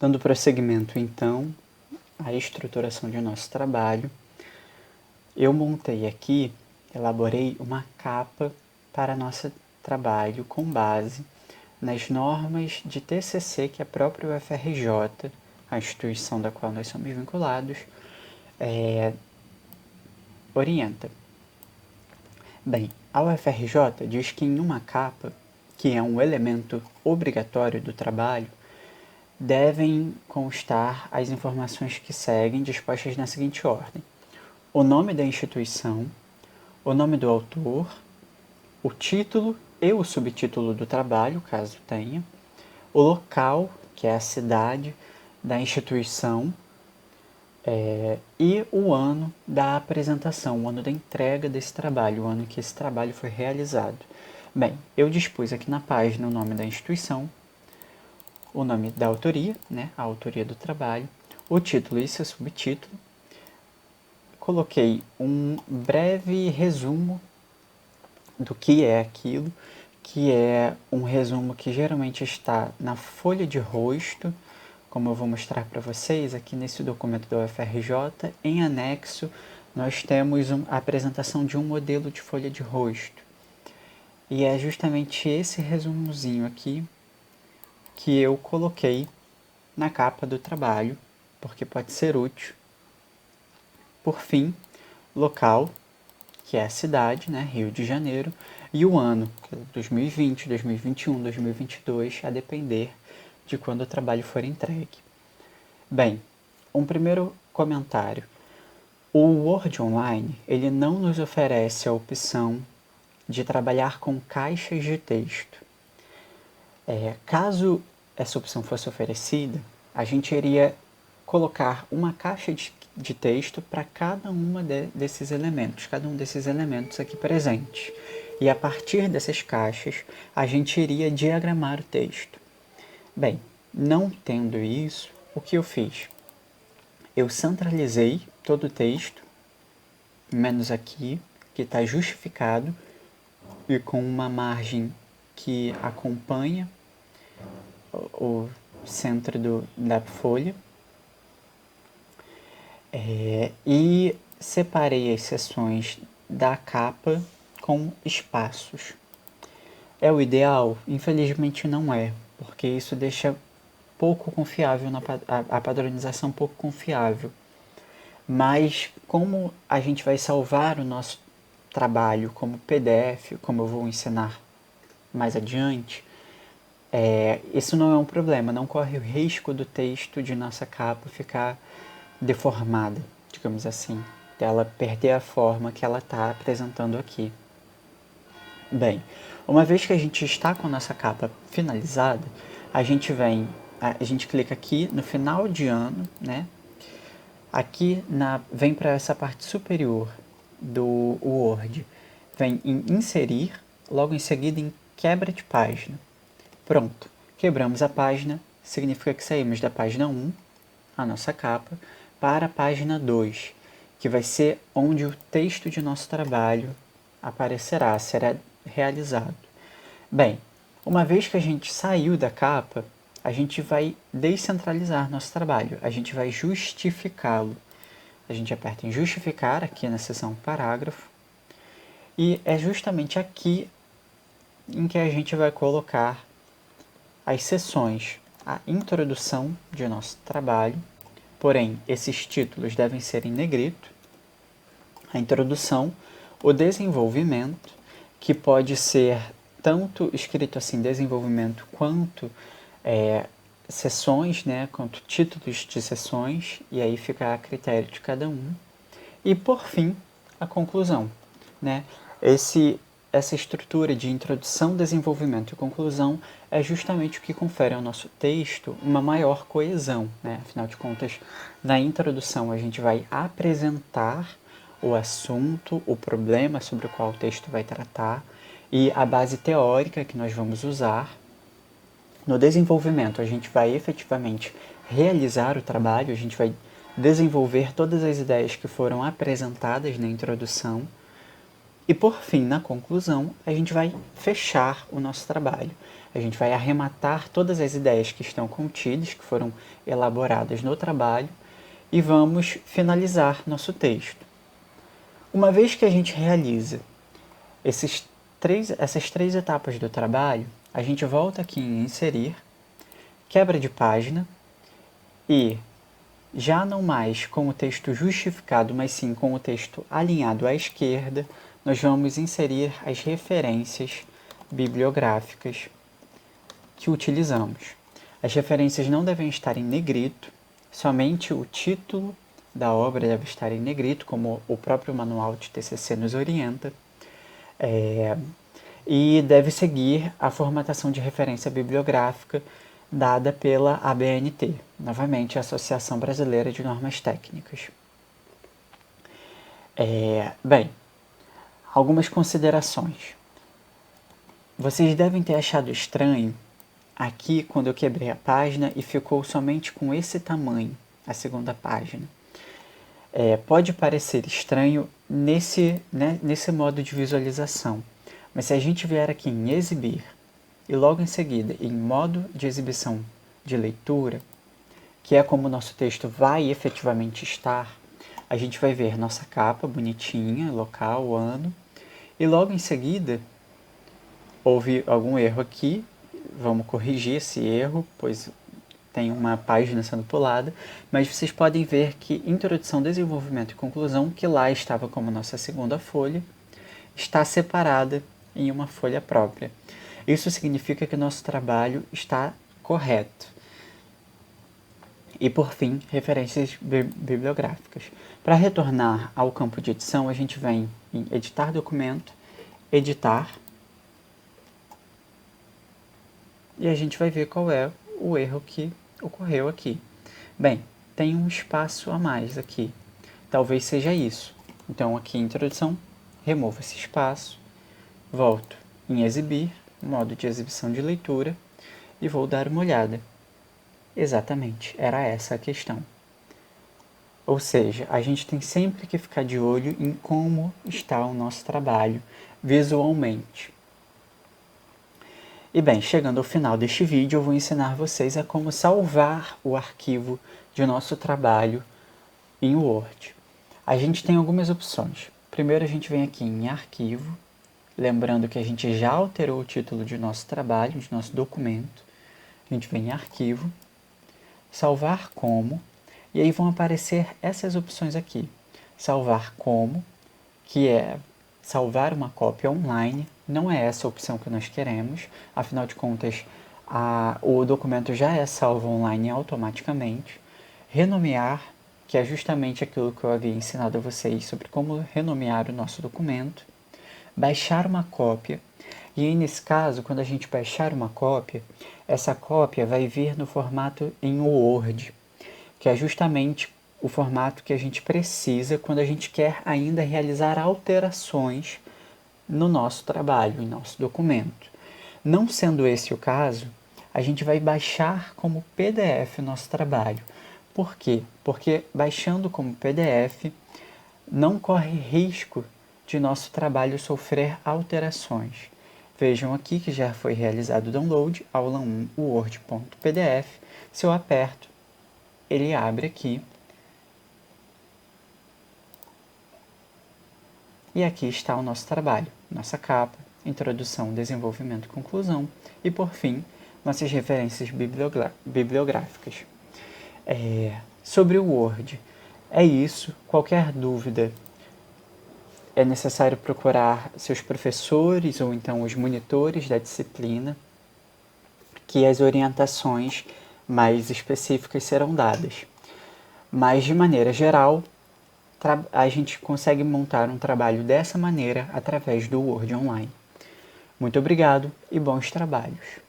Dando prosseguimento, então, à estruturação de nosso trabalho, eu montei aqui, elaborei uma capa para nosso trabalho com base nas normas de TCC que a própria UFRJ, a instituição da qual nós somos vinculados, orienta. Bem, a UFRJ diz que em uma capa, que é um elemento obrigatório do trabalho, devem constar as informações que seguem, dispostas na seguinte ordem: o nome da instituição, o nome do autor, o título e o subtítulo do trabalho, caso tenha, o local, que é a cidade da instituição, e o ano da apresentação, o ano da entrega desse trabalho, o ano que esse trabalho foi realizado. Bem, eu dispus aqui na página o nome da instituição, o nome da autoria, né, a autoria do trabalho, o título e seu subtítulo. Coloquei um breve resumo do que é aquilo, que é um resumo que geralmente está na folha de rosto, como eu vou mostrar para vocês aqui nesse documento da UFRJ. Em anexo, nós temos a apresentação de um modelo de folha de rosto. E é justamente esse resumozinho aqui que eu coloquei na capa do trabalho, porque pode ser útil. Por fim, local, que é a cidade, né, Rio de Janeiro, e o ano, que é 2020, 2021, 2022, a depender de quando o trabalho for entregue. Bem, um primeiro comentário. O Word Online, ele não nos oferece a opção de trabalhar com caixas de texto. Caso essa opção fosse oferecida, a gente iria colocar uma caixa de texto para cada uma desses elementos, cada um desses elementos aqui presentes. E a partir dessas caixas, a gente iria diagramar o texto. Bem, não tendo isso, o que eu fiz? Eu centralizei todo o texto, menos aqui, que está justificado, e com uma margem que acompanha o centro da folha. E separei as seções da capa com espaços. É o ideal? Infelizmente não é, porque isso deixa pouco confiável, a padronização pouco confiável. Mas como a gente vai salvar o nosso trabalho como PDF, como eu vou ensinar mais adiante, isso não é um problema, não corre o risco do texto de nossa capa ficar deformada, digamos assim, dela perder a forma que ela está apresentando aqui. Bem, uma vez que a gente está com a nossa capa finalizada, a gente clica aqui no final de ano, né? Aqui vem para essa parte superior do Word, vem em inserir, logo em seguida em quebra de página. Pronto, quebramos a página, significa que saímos da página 1, a nossa capa, para a página 2, que vai ser onde o texto de nosso trabalho aparecerá, será realizado. Bem, uma vez que a gente saiu da capa, a gente vai descentralizar nosso trabalho, a gente vai justificá-lo. A gente aperta em justificar aqui na seção parágrafo, e é justamente aqui em que a gente vai colocar as seções, a introdução de nosso trabalho, porém esses títulos devem ser em negrito, a introdução, o desenvolvimento, que pode ser tanto escrito assim, desenvolvimento, quanto sessões, né, quanto títulos de sessões, e aí fica a critério de cada um. E por fim, a conclusão, né? Essa estrutura de introdução, desenvolvimento e conclusão é justamente o que confere ao nosso texto uma maior coesão, né? Afinal de contas, na introdução a gente vai apresentar o assunto, o problema sobre o qual o texto vai tratar e a base teórica que nós vamos usar. No desenvolvimento, a gente vai efetivamente realizar o trabalho, a gente vai desenvolver todas as ideias que foram apresentadas na introdução. E por fim, na conclusão, a gente vai fechar o nosso trabalho. A gente vai arrematar todas as ideias que estão contidas, que foram elaboradas no trabalho, e vamos finalizar nosso texto. Uma vez que a gente realiza essas três etapas do trabalho, a gente volta aqui em inserir, quebra de página e, já não mais com o texto justificado, mas sim com o texto alinhado à esquerda, nós vamos inserir as referências bibliográficas que utilizamos. As referências não devem estar em negrito, somente o título da obra deve estar em negrito, como o próprio manual de TCC nos orienta, e deve seguir a formatação de referência bibliográfica dada pela ABNT, novamente a Associação Brasileira de Normas Técnicas. Bem, algumas considerações. Vocês devem ter achado estranho aqui quando eu quebrei a página e ficou somente com esse tamanho, a segunda página. Pode parecer estranho nesse modo de visualização, mas se a gente vier aqui em exibir e logo em seguida em modo de exibição de leitura, que é como o nosso texto vai efetivamente estar, a gente vai ver nossa capa bonitinha, local, ano, e logo em seguida houve algum erro aqui, vamos corrigir esse erro, pois tem uma página sendo pulada, mas vocês podem ver que introdução, desenvolvimento e conclusão, que lá estava como nossa segunda folha, está separada em uma folha própria. Isso significa que o nosso trabalho está correto. E por fim, referências bibliográficas. Para retornar ao campo de edição, a gente vem em editar documento, editar, e a gente vai ver qual é o erro que ocorreu aqui. Bem, tem um espaço a mais aqui. Talvez seja isso. Então aqui em introdução, removo esse espaço, volto em exibir, modo de exibição de leitura, e vou dar uma olhada. Exatamente, era essa a questão. Ou seja, a gente tem sempre que ficar de olho em como está o nosso trabalho visualmente. E bem, chegando ao final deste vídeo, eu vou ensinar vocês a como salvar o arquivo de nosso trabalho em Word. A gente tem algumas opções. Primeiro a gente vem aqui em arquivo, lembrando que a gente já alterou o título de nosso trabalho, de nosso documento. A gente vem em arquivo, salvar como, e aí vão aparecer essas opções aqui. Salvar como, que é salvar uma cópia online, não é essa a opção que nós queremos, afinal de contas, o documento já é salvo online automaticamente. Renomear, que é justamente aquilo que eu havia ensinado a vocês sobre como renomear o nosso documento. Baixar uma cópia, e aí nesse caso, quando a gente baixar uma cópia, essa cópia vai vir no formato em Word, que é justamente o formato que a gente precisa quando a gente quer ainda realizar alterações no nosso trabalho, em nosso documento. Não sendo esse o caso, a gente vai baixar como PDF o nosso trabalho. Por quê? Porque baixando como PDF, não corre risco de nosso trabalho sofrer alterações. Vejam aqui que já foi realizado o download, aula 1, word.pdf. Se eu aperto, ele abre aqui. E aqui está o nosso trabalho, nossa capa, introdução, desenvolvimento e conclusão, e por fim, nossas referências bibliográficas. Sobre o Word, é isso. Qualquer dúvida, é necessário procurar seus professores ou então os monitores da disciplina, que as orientações mais específicas serão dadas. Mas, de maneira geral, a gente consegue montar um trabalho dessa maneira através do Word Online. Muito obrigado e bons trabalhos!